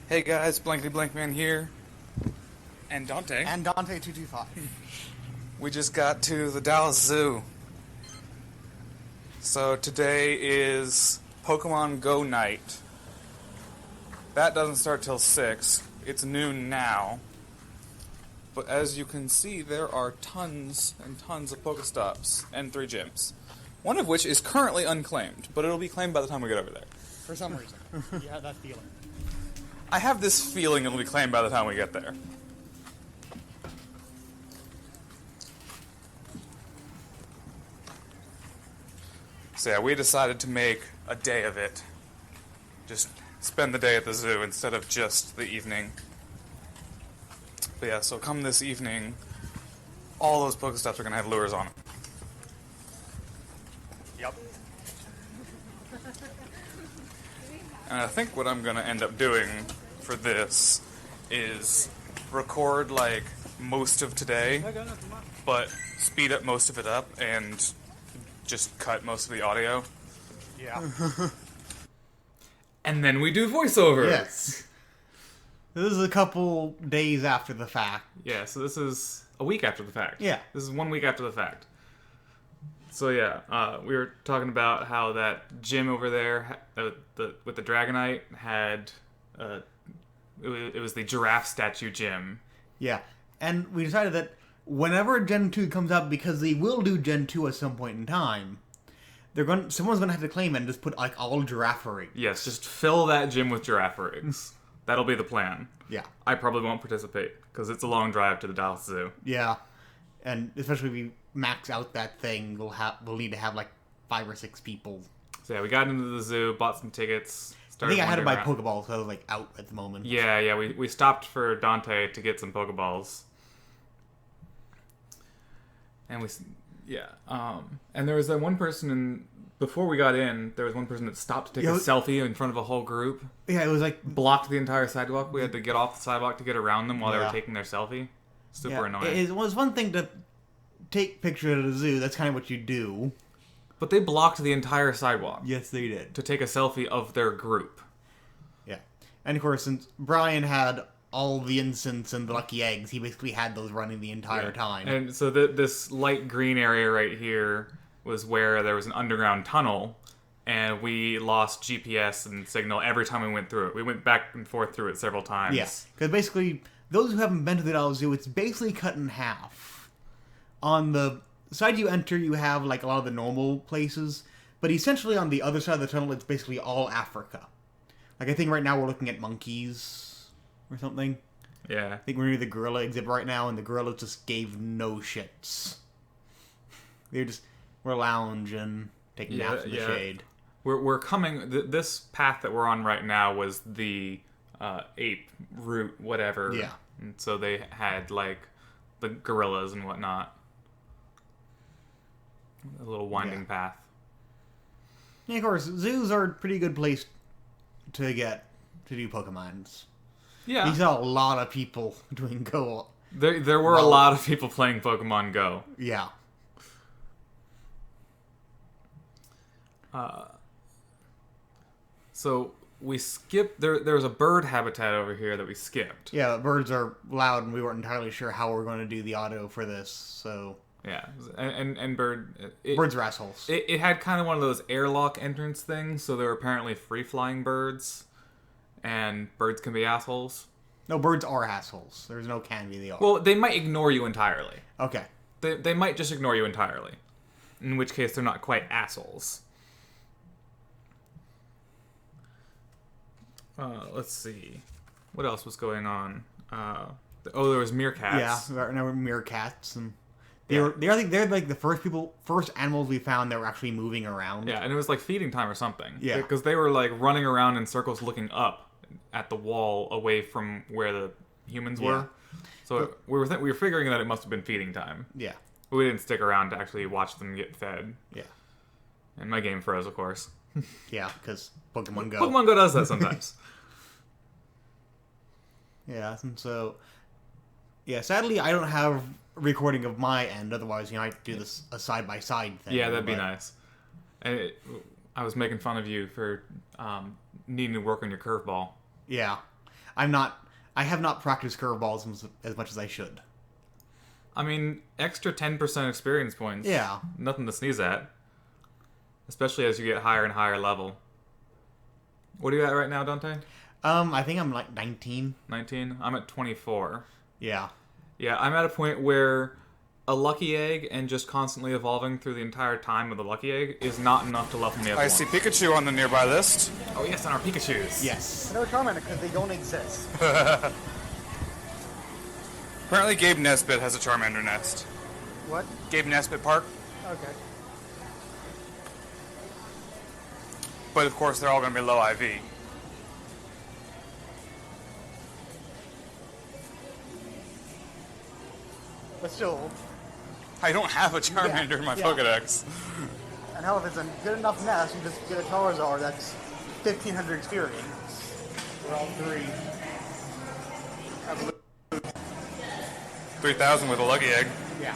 Hey guys, Blankety Blankman here. And Dante. And Dante225. We just got to the Dallas Zoo. So today is Pokemon Go night. That doesn't start till 6. It's noon now. But as you can see, there are tons and tons of Pokestops and 3 gyms. One of which is currently unclaimed, but it'll be claimed by the time we get over there. For some reason. You have that feeling. I have this feeling it'll be claimed by the time we get there. So yeah, we decided to make a day of it. Just spend the day at the zoo instead of just the evening. But yeah, so come this evening, all those Pokestops are going to have lures on them. Yep. And I think what I'm going to end up doing for this is record like most of today, but speed up most of it up and just cut most of the audio. Yeah. And then we do voiceover. Yes. This is a couple days after the fact. Yeah, so this is a week after the fact. Yeah. This is 1 week after the fact. So yeah, we were talking about how that gym over there with the Dragonite had... it was the giraffe statue gym. Yeah. And we decided that whenever Gen 2 comes up, because they will do Gen 2 at some point in time, someone's going to have to claim it and just put like all giraffe rigs. Yes, just fill that gym with giraffe rigs. That'll be the plan. Yeah. I probably won't participate, because it's a long drive to the Dallas Zoo. Yeah. And especially if we max out that thing, we'll need to have like 5 or 6 people. So yeah, we got into the zoo, bought some tickets. I think I had to buy around. Pokeballs, so I was like out at the moment. Yeah, we stopped for Dante to get some Pokeballs. And and there was that one person before we got in, there was one person that stopped to take a selfie in front of a whole group. Yeah, it was like... Blocked the entire sidewalk. We had to get off the sidewalk to get around them while they were Yeah. taking their selfie. Super annoying. It was one thing to take pictures at a zoo. That's kind of what you do. But they blocked the entire sidewalk Yes, they did. to take a selfie of their group. Yeah. And of course, since Brian had all the incense and the lucky eggs, he basically had those running the entire time. And so this light green area right here was where there was an underground tunnel, and we lost GPS and signal every time we went through it. We went back and forth through it several times. Yes. Because basically, those who haven't been to the Dallas Zoo, it's basically cut in half. On the side you enter, you have like a lot of the normal places, but essentially on the other side of the tunnel, it's basically all Africa. Like, I think right now we're looking at monkeys or something. Yeah. I think we're near the gorilla exhibit right now, and the gorillas just gave no shits. We're lounging, taking naps in the shade. We're coming. This path that we're on right now was the ape route, whatever. Yeah. And so they had like the gorillas and whatnot. A little winding path. Yeah, of course, zoos are a pretty good place to do Pokemons. Yeah. You saw a lot of people doing Go. There were a lot of people playing Pokemon Go. Yeah. So we skipped. There was a bird habitat over here that we skipped. Yeah, birds are loud, and we weren't entirely sure how we're going to do the auto for this, so... Yeah, and Birds are assholes. It had kind of one of those airlock entrance things, so there were apparently free-flying birds, and birds can be assholes. No, birds are assholes. There's no can be, they are. Well, they might ignore you entirely. Okay. They might just ignore you entirely, in which case they're not quite assholes. Let's see. What else was going on? There was meerkats. Yeah, there were meerkats, and... They're like the first animals we found that were actually moving around. Yeah, and it was like feeding time or something. Yeah. Because they were like running around in circles looking up at the wall away from where the humans were. So we were figuring that it must have been feeding time. Yeah. But we didn't stick around to actually watch them get fed. Yeah. And my game froze, of course. Yeah, because Pokemon Go. Pokemon Go does that sometimes. Yeah, and so... Yeah, sadly, I don't have a recording of my end. Otherwise, I'd do this a side-by-side thing. Yeah, that'd be nice. And I was making fun of you for needing to work on your curveball. Yeah. I have not practiced curveballs as much as I should. I mean, extra 10% experience points. Yeah. Nothing to sneeze at. Especially as you get higher and higher level. What are you at right now, Dante? I think I'm like 19. 19? I'm at 24. Yeah. Yeah, I'm at a point where a lucky egg and just constantly evolving through the entire time of the lucky egg is not enough to level me up. I see Pikachu on the nearby list. Oh yes, and our Pikachus. Yes. No Charmander because they don't exist. Apparently Gabe Nesbitt has a Charmander nest. What? Gabe Nesbitt Park. Okay. But of course they're all going to be low IV. But still, I don't have a Charmander in my Pokedex. and hell, if it's a good enough nest, you just get a Charizard that's 1,500 experience. For all three. 3,000 with a lucky egg. Yeah.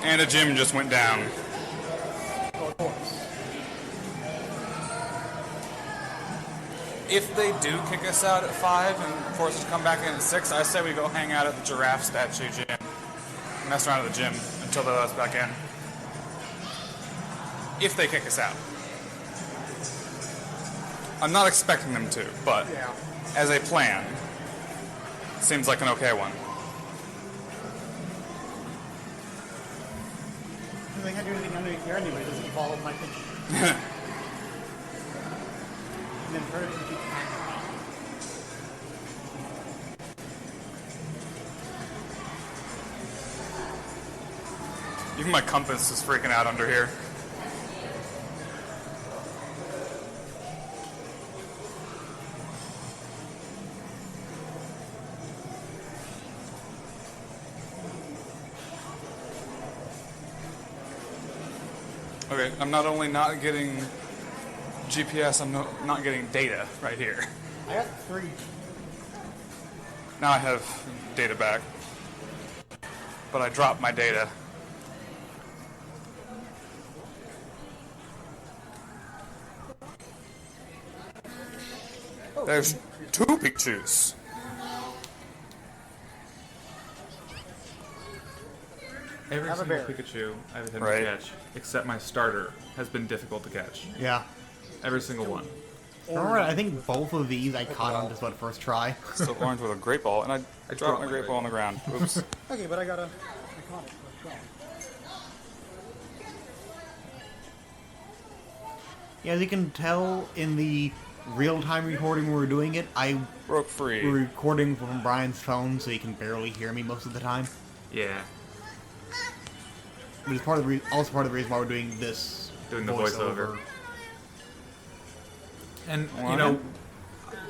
And a gym just went down. Well, of course. If they do kick us out at 5 and force us to come back in at 6, I say we go hang out at the giraffe statue gym. Mess around at the gym until they let us back in. If they kick us out. I'm not expecting them to, but Yeah. as a plan, seems like an okay one. They can't do anything underneath here anyway, doesn't follow my thinking. And then turn it into Even my compass is freaking out under here. Okay, I'm not only not getting GPS, I'm not getting data right here. I got 3. Now I have data back. But I dropped my data. There's 2 Pikachus. Every Have a single bear. Pikachu I've attempted Right. to catch, except my starter, has been difficult to catch. Yeah. Every single one. Alright, I think both of these I caught on just about first try. Still orange with a great ball, and I dropped my great ball on the ground. Oops. Okay, but I got a iconic. Let's go. Yeah, as you can tell in the real-time recording when we're doing it, Broke free. we're recording from Brian's phone, so he can barely hear me most of the time. Yeah. Which is also part of the reason why we're doing this. Doing the voiceover. And, you One, know,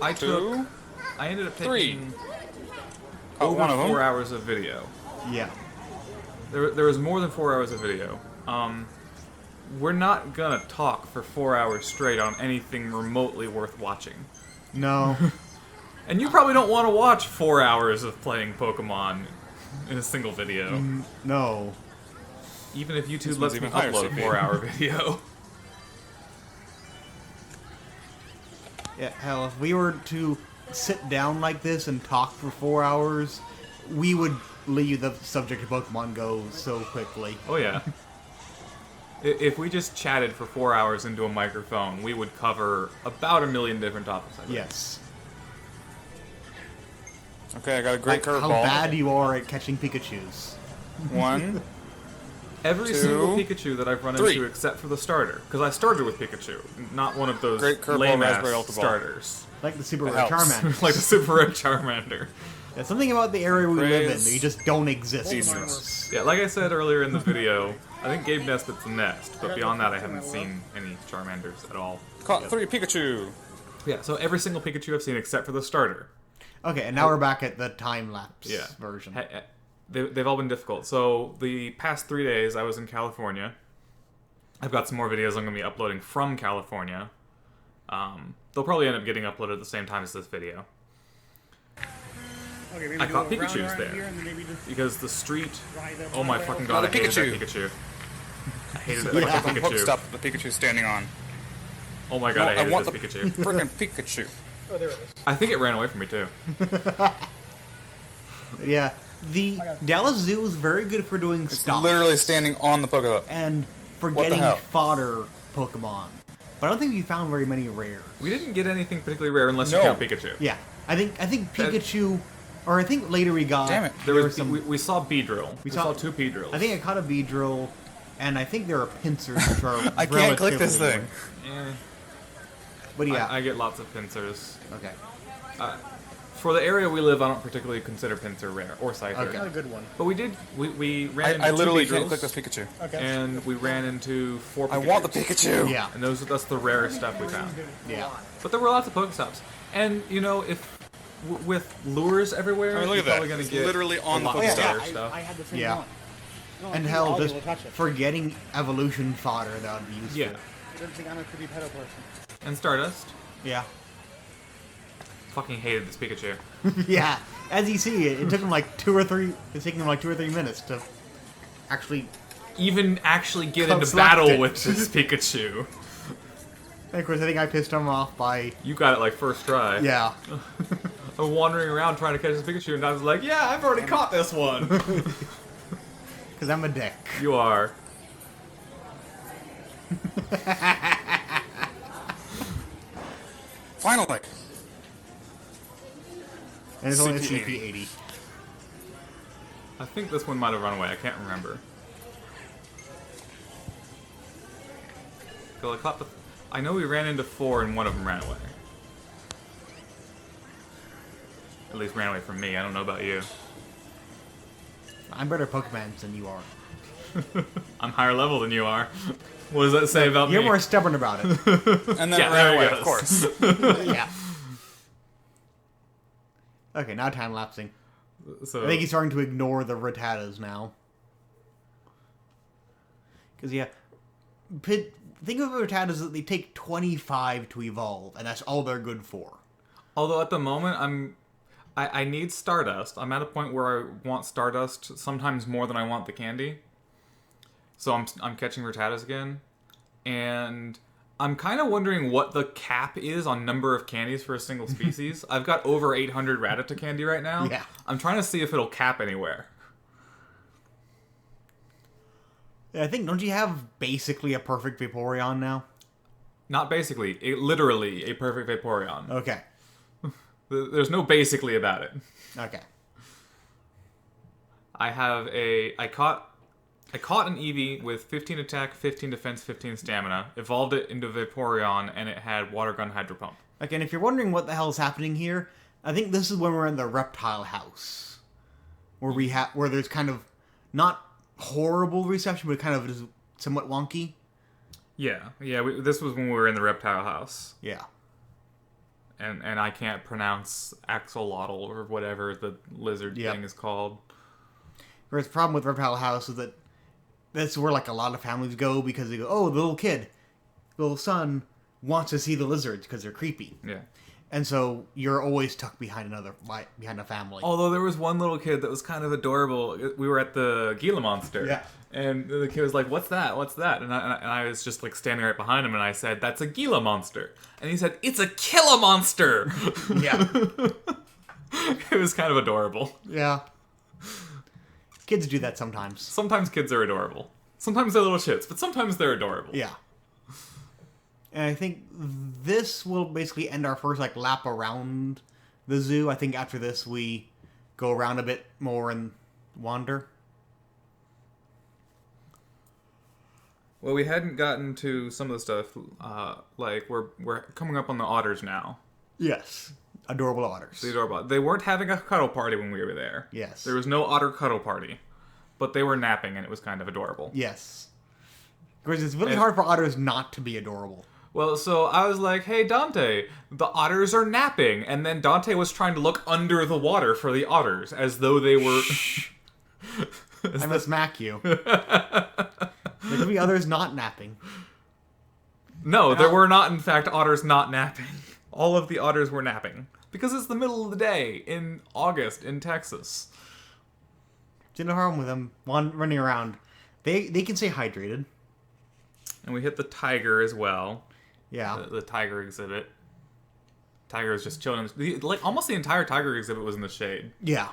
I 2, ended up 3. taking Caught over one of 4 them. hours of video. Yeah. There was more than 4 hours of video. We're not gonna talk for 4 hours straight on anything remotely worth watching. No. And you probably don't want to watch 4 hours of playing Pokemon in a single video. No. Even if YouTube This lets one's me even higher upload a CP. 4-hour video. Yeah, hell, if we were to sit down like this and talk for 4 hours, we would leave the subject of Pokemon Go so quickly. Oh yeah. If we just chatted for 4 hours into a microphone, we would cover about 1 million different topics. I think. Yes. Okay, I got a great Like how curveball. bad you are at catching Pikachus. 1. Every 2, single Pikachu that I've run 3. into, except for the starter, because I started with Pikachu, not one of those Great curveball, lame-ass raspberry Ultra Ball. starters, Like the Super It Rare helps. Charmander. like the Super Rare Charmander. Yeah, something about the area we live in, Praise you just don't exist. Jesus. Yeah, like I said earlier in the video, I think Gabe Nesbitt's a nest, but beyond that, I haven't seen any Charmanders at all. Caught 3 Pikachu. Yeah, so every single Pikachu I've seen except for the starter. Okay, and now we're back at the time-lapse Yeah. version. They've all been difficult. So the past 3 days, I was in California. I've got some more videos I'm going to be uploading from California. They'll probably end up getting uploaded at the same time as this video. Okay, maybe I do caught a round Pikachus around there. here and then maybe just because the street. ride the Oh my Pokemon fucking Rail. god! I Another hated that Pikachu. Pikachu. hated that Like fucking I'm hooked Pikachu. up, the Pikachu's standing on. Oh my god, No, I hated want this the Pikachu. freaking Pikachu. Oh, there it is. I think it ran away from me too. Yeah. The Dallas Zoo is very good for doing It's stops literally standing on the Pokeball. and for What the getting hell? fodder Pokemon. But I don't think we found very many rares. We didn't get anything particularly rare unless you No. count Pikachu. Yeah. I think Pikachu, or I think later we got... Damn it. There were was we saw Beedrill. We saw- saw 2 Beedrills. I think I caught a Beedrill, and I think there are pincers which are I can't click this relatively thing. rare. Eh, But yeah. I get lots of pincers. Okay. For the area we live, I don't particularly consider pincer rare or Scyther. Okay. Not a good one. But we did. We ran into I 2 literally Beedrills, can't click this Pikachu. Okay. and we ran into 4 Pikachus. I want the Pikachu. Yeah. And that's the rarest stuff we found. Yeah. But there were lots of Pokestops. And, you know, if with lures everywhere, I mean, look you're at that. probably going to It's get literally on a the lot Oh, of yeah, rare yeah, stuff. I had the same Yeah. one. No, And I hell, think I'll just be able to touch it. for getting evolution fodder, that would be useful. Yeah. Didn't think I'm a pretty pedo person. And Stardust. Yeah. Fucking hated this Pikachu. Yeah. As you see, it took him like 2 or 3... It's taking him like 2 or 3 minutes to actually... Even actually get into Select battle it. with this Pikachu. And of course, I think I pissed him off by... You got it like first try. Yeah. I'm wandering around trying to catch this Pikachu, and I was like, yeah, I've already caught this one. Because I'm a dick. You are. Finally. And it's only a CP80. CP80. I think this one might have run away. I can't remember. So I caught the. I know we ran into 4 and one of them ran away. At least ran away from me. I don't know about you. I'm better Pokemon than you are. I'm higher level than you are. What does that say about You're me? more stubborn about it. And then Yeah, it ran there away, it of goes. course. Yeah. Okay, now time lapsing. So I think he's starting to ignore the Rattatas now. Because, yeah. Think of Rattatas as they take 25 to evolve, and that's all they're good for. although at the moment I need Stardust. I'm at a point where I want Stardust sometimes more than I want the candy. So I'm catching Rattatas again, and I'm kind of wondering what the cap is on number of candies for a single species. I've got over 800 Rattata candy right now. Yeah. I'm trying to see if it'll cap anywhere. I think, don't you have basically a perfect Vaporeon now? Not basically, literally a perfect Vaporeon. Okay. There's no basically about it. Okay. I caught an Eevee with 15 attack, 15 defense, 15 stamina, evolved it into Vaporeon, and it had Water Gun Hydro Pump. Okay, and if you're wondering what the hell is happening here, I think this is when we're in the reptile house. Where there's kind of not horrible reception, but kind of is somewhat wonky. Yeah. This was when we were in the reptile house. Yeah. And I can't pronounce axolotl or whatever the lizard Yep. thing is called. Whereas the problem with reptile house is that that's where like a lot of families go because they go, oh, the little kid, the little son wants to see the lizards because they're creepy. Yeah. And so you're always tucked behind behind a family. Although there was one little kid that was kind of adorable. We were at the Gila Monster. Yeah. And the kid was like, "What's that? What's that?" And I was just like standing right behind him, and I said, "That's a Gila Monster." And he said, "It's a Killa Monster." Yeah. It was kind of adorable. Yeah. Kids do that sometimes. Sometimes kids are adorable. Sometimes they're little shits, but sometimes they're adorable. Yeah. And I think this will basically end our first like lap around the zoo. I think after this we go around a bit more and wander. Well, we hadn't gotten to some of the stuff. Like we're coming up on the otters now. Yes. Adorable otters. The adorable. They weren't having a cuddle party when we were there. Yes. There was no otter cuddle party, but they were napping, and it was kind of adorable. Yes. Because it's really hard for otters not to be adorable. Well, so I was like, "Hey, Dante, the otters are napping," and then Dante was trying to look under the water for the otters, as though they were. I must smack you. There could be others not napping. No, there were not, in fact, otters not napping. All of the otters were napping. Because it's the middle of the day in August in Texas. There's no harm with them running around. They can stay hydrated. And we hit the tiger as well. Yeah. The tiger exhibit. Tiger was just chilling. Like almost the entire tiger exhibit was in the shade. Yeah.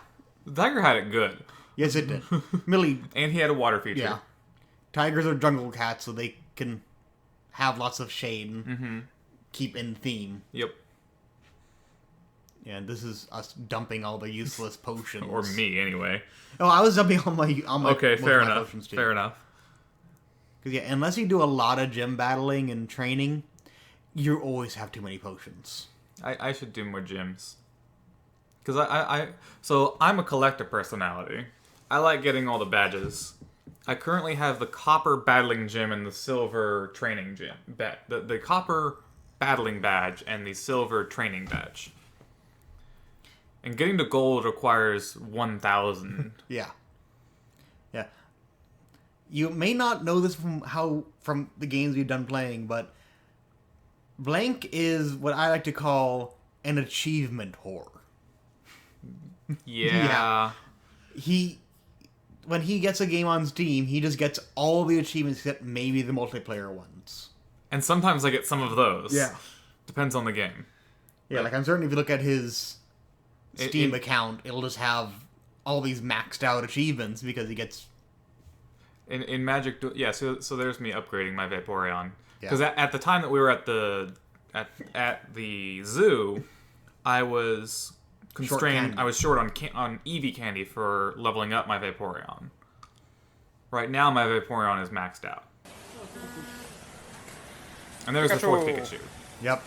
The tiger had it good. Yes, it did. Millie. And he had a water feature. Yeah. Tigers are jungle cats, so they can have lots of shade and keep in theme. Yep. And this is us dumping all the useless potions. Or me, anyway. Oh, I was dumping all my Okay, most fair of my enough. potions too. Fair enough. Because yeah, unless you do a lot of gym battling and training, you always have too many potions. I should do more gyms. Because so I'm a collector personality. I like getting all the badges. I currently have the copper battling gym and the silver training gym. The copper battling badge and the silver training badge. And getting to gold requires 1,000. Yeah. Yeah. You may not know this from the games you've done playing, but Blank is what I like to call an achievement whore. Yeah. When he gets a game on Steam, he just gets all the achievements except maybe the multiplayer ones. And sometimes I get some of those. Yeah. Depends on the game. Yeah, like I'm certain if you look at his Steam account, it'll just have all these maxed out achievements because he gets... In Magic... Yeah, so there's me upgrading my Vaporeon. Yeah. Because at the time that we were at the zoo, I was constrained. I was short on Eevee candy for leveling up my Vaporeon. Right now, my Vaporeon is maxed out. And there's the fourth Pikachu. Yep.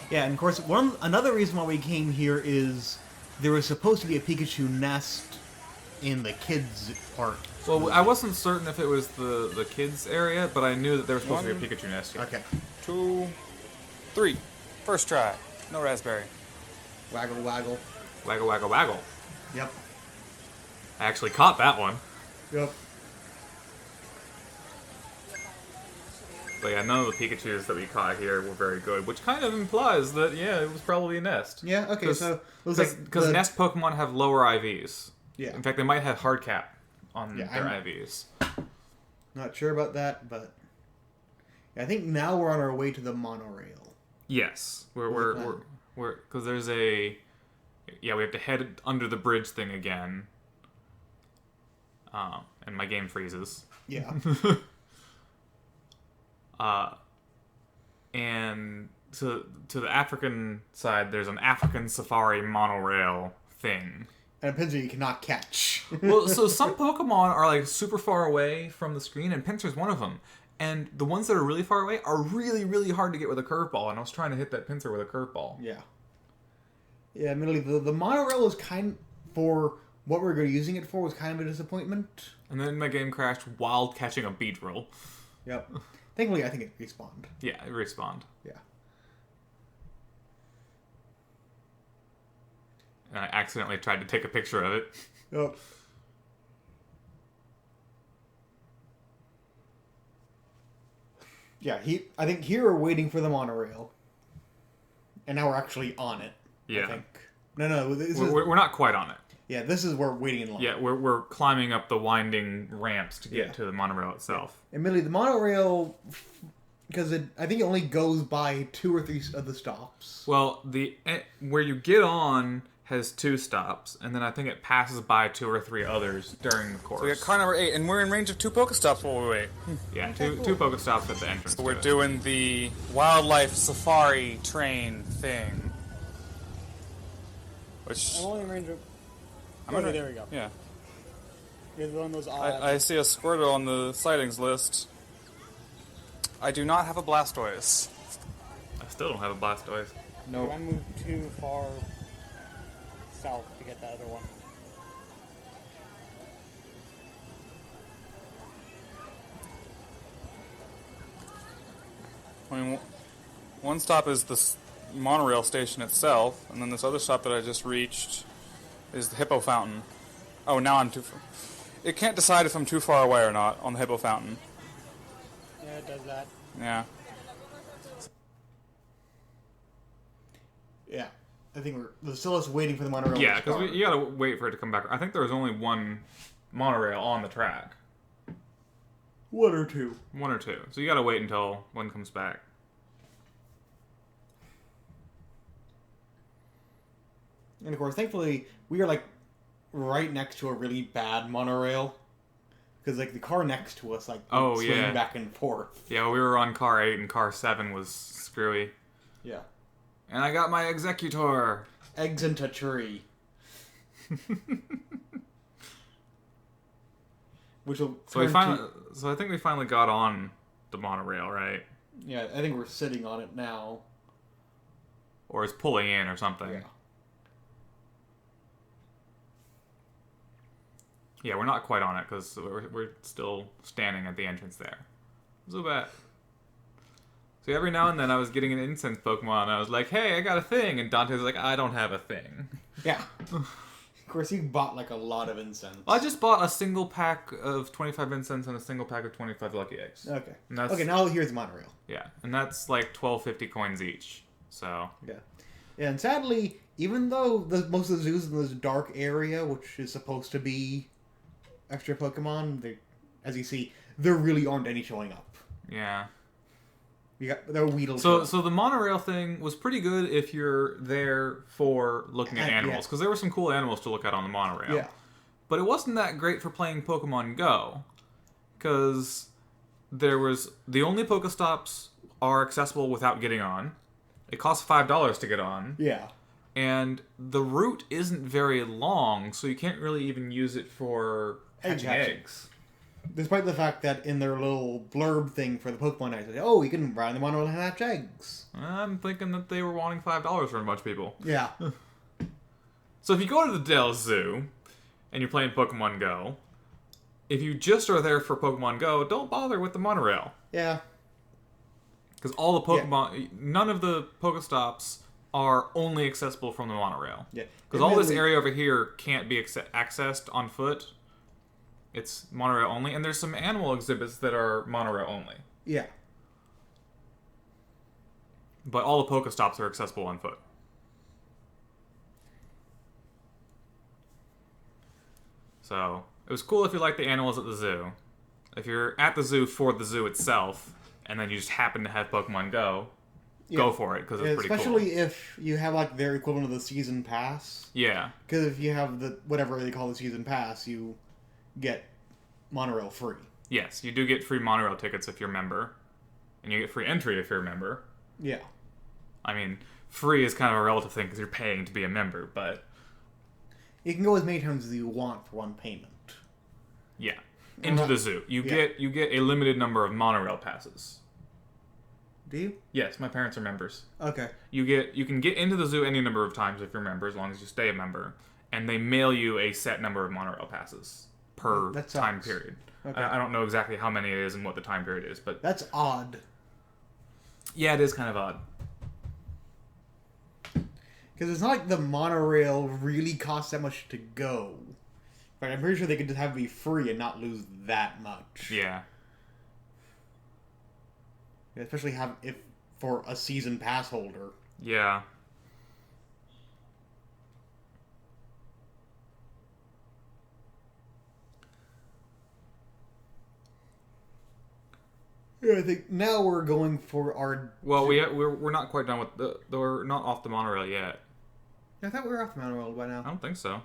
Yeah, and of course, another reason why we came here is there was supposed to be a Pikachu nest in the kids' park. Well, I wasn't certain if it was the kids' area, but I knew that there was supposed to be a Pikachu nest here. Okay. 2, 3. First try. No raspberry. Waggle, waggle. Waggle, waggle, waggle. Yep. I actually caught that one. Yep. But yeah, none of the Pikachus that we caught here were very good, which kind of implies that, yeah, it was probably a nest. Yeah, okay, so... Because nest Pokemon have lower IVs. Yeah. In fact, they might have hard cap on Yeah, their IVs. Not sure about that, but... I think now we're on our way to the monorail. Yes. We're because there's a... Yeah, we have to head under the bridge thing again. And my game freezes. Yeah. And to the African side, there's an African safari monorail thing. And a Pinsir you cannot catch. Well, so some Pokemon are like super far away from the screen, and Pinsir's one of them. And the ones that are really far away are really, really hard to get with a curveball. And I was trying to hit that Pinsir with a curveball. Yeah. Yeah, admittedly, the monorail was for what we were using it for was kind of a disappointment. And then my game crashed while catching a Beedrill. Yep. Thankfully, I think it respawned. Yeah, it respawned. Yeah. And I accidentally tried to take a picture of it. Yep. Yeah, I think here we're waiting for the monorail. And now we're actually on it. Yeah. I think. No, We're not quite on it. Yeah, this is where we're waiting in line. Yeah, we're climbing up the winding ramps to get to the monorail itself. Admittedly, the monorail, because I think it only goes by 2 or 3 of the stops. Well, where you get on has 2 stops, and then I think it passes by 2 or 3 others during the course. So we got car number 8, and we're in range of 2 Pokestops while we wait. Yeah, two Pokestops at the entrance. So we're doing the wildlife safari train thing. Which... I'm only in range of... Okay, there we go. Yeah. You're one of those odd... I see a Squirtle on the sightings list. I do not have a Blastoise. I still don't have a Blastoise. I moved too far south to get that other one. I mean, one stop is the monorail station itself, and then this other stop that I just reached is the Hippo Fountain. Oh, now I'm too far. It can't decide if I'm too far away or not on the Hippo Fountain. Yeah, it does that. Yeah. Yeah. I think we're still just waiting for the monorail. Yeah, because you gotta wait for it to come back. I think there was only one monorail on the track. 1 or 2. 1 or 2. So you gotta wait until one comes back. And of course, thankfully, we are like right next to a really bad monorail. Because like the car next to us, like swing back and forth. Yeah, we were on car 8 and car 7 was screwy. Yeah. And I got my executor. Eggs into tree. Which will So I think we finally got on the monorail, right? Yeah, I think we're sitting on it now. Or it's pulling in or something. Yeah. Yeah, we're not quite on it because we're still standing at the entrance there. Zubat. So every now and then I was getting an incense Pokemon and I was like, hey, I got a thing. And Dante's like, I don't have a thing. Yeah. Of course, you bought like a lot of incense. I just bought a single pack of 25 incense and a single pack of 25 lucky eggs. Okay. And that's, Okay, now here's the monorail. Yeah, and that's like 12.50 coins each. So. Yeah. Yeah, and sadly, even though most of the zoos in this dark area, which is supposed to be extra Pokemon, as you see, there really aren't any showing up. Yeah. There are Weedle. So the monorail thing was pretty good if you're there for looking at animals, because there were some cool animals to look at on the monorail. Yeah. But it wasn't that great for playing Pokemon Go, because the only Pokestops are accessible without getting on. It costs $5 to get on. Yeah. And the route isn't very long, so you can't really even use it for hatching eggs. Despite the fact that in their little blurb thing for the Pokemon night, they say, oh, you can ride the monorail and hatch eggs. I'm thinking that they were wanting $5 from a bunch of people. Yeah. So if you go to the Dell Zoo, and you're playing Pokemon Go, if you just are there for Pokemon Go, don't bother with the monorail. Yeah. Because all the Pokemon, none of the Pokestops are only accessible from the monorail. Yeah. Because all this area over here can't be accessed on foot. It's monorail only, and there's some animal exhibits that are monorail only. Yeah. But all the Pokestops are accessible on foot. So, it was cool if you like the animals at the zoo. If you're at the zoo for the zoo itself, and then you just happen to have Pokemon Go, go for it, because it's pretty cool. Especially if you have, like, their equivalent of the season pass. Yeah. Because if you have whatever they call the season pass, you get monorail free. Yes, you do get free monorail tickets if you're a member. And you get free entry if you're a member. Yeah. I mean, free is kind of a relative thing because you're paying to be a member, but... You can go as many times as you want for one payment. Yeah. Into the zoo. You get a limited number of monorail passes. Do you? Yes, my parents are members. Okay. You can get into the zoo any number of times if you're a member, as long as you stay a member. And they mail you a set number of monorail passes per time period. Okay. I don't know exactly how many it is and what the time period is, but... That's odd. Yeah, it is kind of odd. Because it's not like the monorail really costs that much to go. But I'm pretty sure they could just have it be free and not lose that much. Yeah. Especially if for a season pass holder. Yeah. Yeah, I think now we're going for our... Well, we're not quite done with we're not off the monorail yet. I thought we were off the monorail by now. I don't think so.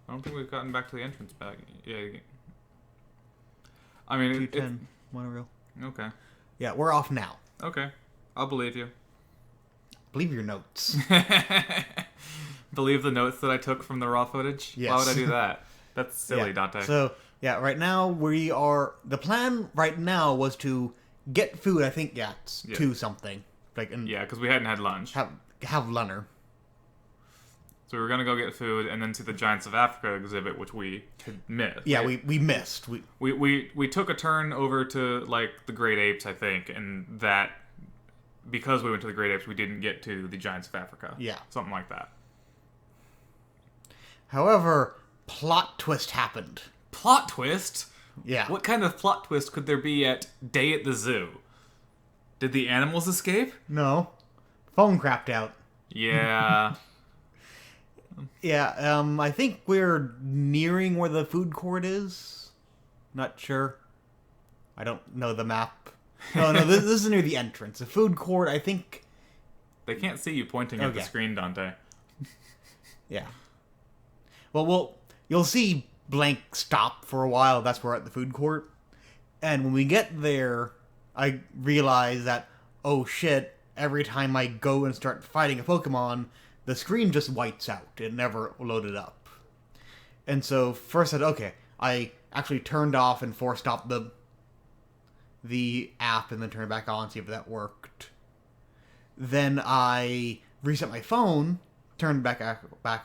I don't think we've gotten back to the entrance back. Yeah. I mean, 210 monorail. Okay. Yeah, we're off now. Okay. I'll believe you. Believe your notes. Believe the notes that I took from the raw footage? Yes. Why would I do that? That's silly, Yeah. Dante. So, yeah, right now we are... The plan right now was to get food, I think, to something. Yeah, because we hadn't had lunch. Have lunner. So we were going to go get food and then see the Giants of Africa exhibit, which we had missed. Yeah, we missed. We took a turn over to, like, the Great Apes, I think, and that... Because we went to the Great Apes, we didn't get to the Giants of Africa. Yeah. Something like that. However, plot twist happened. Plot twist? Yeah. What kind of plot twist could there be at Day at the Zoo? Did the animals escape? No. Phone crapped out. Yeah. Yeah, I think we're nearing where the food court is. Not sure. I don't know the map. No, this is near the entrance. The food court, I think... They can't see you pointing at the Okay. screen, Dante. Yeah. Well, you'll see blank stop for a while. That's where we're at the food court. And when we get there, I realize that, oh shit, every time I go and start fighting a Pokemon, the screen just whites out. It never loaded up. And so first I said, okay, I actually turned off and force stopped the app and then turned it back on, see if that worked. Then I reset my phone, turned back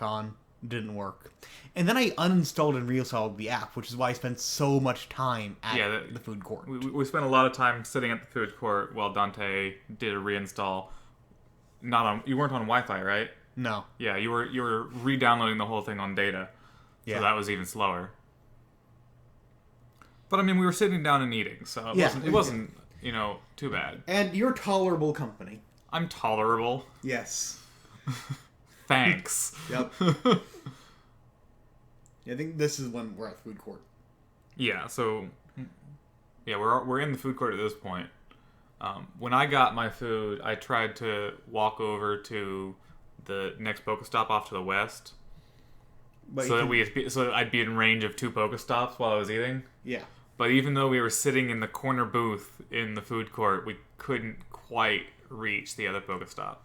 on, didn't work. And then I uninstalled and reinstalled the app, which is why I spent so much time at the food court. We spent a lot of time sitting at the food court while Dante did a reinstall. You weren't on Wi-Fi, right? No. Yeah, you were re-downloading the whole thing on data. Yeah. So that was even slower. But I mean, we were sitting down and eating, so it wasn't too bad. And you're tolerable company. I'm tolerable. Yes. Thanks. Yep. I think this is when we're at food court. Yeah, so we're in the food court at this point. When I got my food, I tried to walk over to the next Pokestop off to the west, But so that I'd be in range of 2 Pokestops while I was eating. Yeah. But even though we were sitting in the corner booth in the food court, we couldn't quite reach the other Pokestop.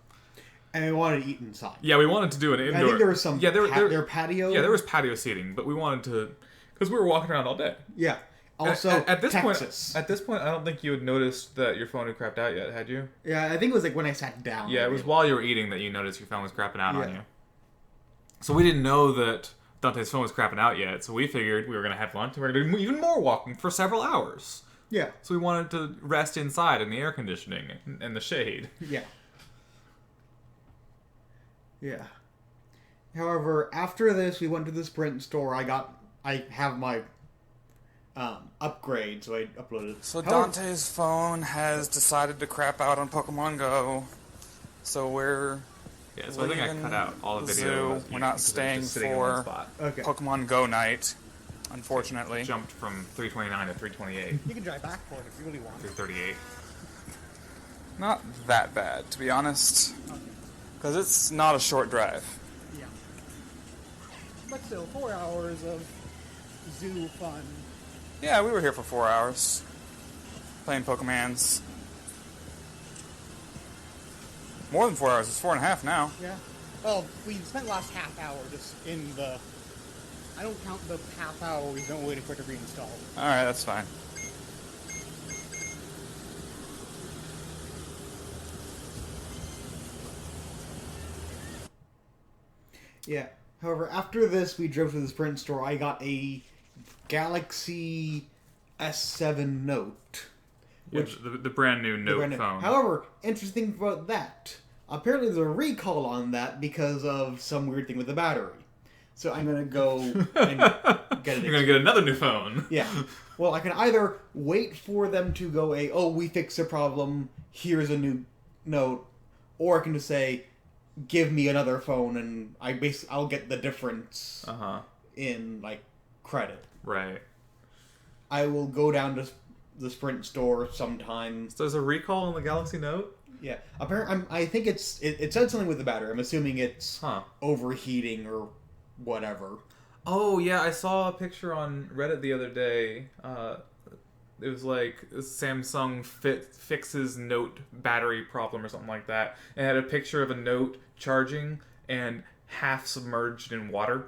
And we wanted to eat inside. Yeah, we wanted to do an indoor. I think there was some there patio. Yeah, there was patio seating, but we wanted to because we were walking around all day. Yeah. Also, at this Texas. point, I don't think you had noticed that your phone had crapped out yet, had you? Yeah, I think it was like when I sat down. Yeah, it was while you were eating that you noticed your phone was crapping out on Yeah. you. So we didn't know that Dante's phone was crapping out yet, so we figured we were going to have lunch and we were going to do even more walking for several hours. Yeah. So we wanted to rest inside in the air conditioning and the shade. Yeah. Yeah. However, after this, we went to the Sprint store. I have my upgrade, so I uploaded. So However- Dante's phone has decided to crap out on Pokemon Go. So we're Yeah, so I think I cut out all the the video. zoo. of us We're eating not 'cause it was staying just sitting in one for spot. Okay. Pokemon Go night, unfortunately. Jumped from 329 to 328 You can drive back for it if you really want. 338. Not that bad, to be honest. Because it's not a short drive. Yeah. But still, 4 hours of zoo fun. Yeah, we were here for 4 hours. Playing Pokemans. More than 4 hours. It's 4.5 now. Yeah. Well, we spent the last half hour just in the... I don't count the half hour we spent waiting for it to reinstall. Alright, that's fine. Yeah. However, after this, we drove to the Sprint store. I got a Galaxy S7 Note. Yeah, the brand new Note phone. However, interesting about that. Apparently, there's a recall on that because of some weird thing with the battery. So I'm gonna go and get it. You're gonna get another new phone. Yeah. Well, I can either wait for them to go oh, we fixed the problem, here's a new note, or I can just say, give me another phone, and I'll get the difference in, like, credit. Right. I will go down to the Sprint store sometime. So there's a recall on the Galaxy Note? Yeah. Apparently, I think it said something with the battery. I'm assuming it's overheating or whatever. Oh, yeah, I saw a picture on Reddit the other day. It was like Samsung fixes Note battery problem or something like that. And it had a picture of a Note charging and half submerged in water.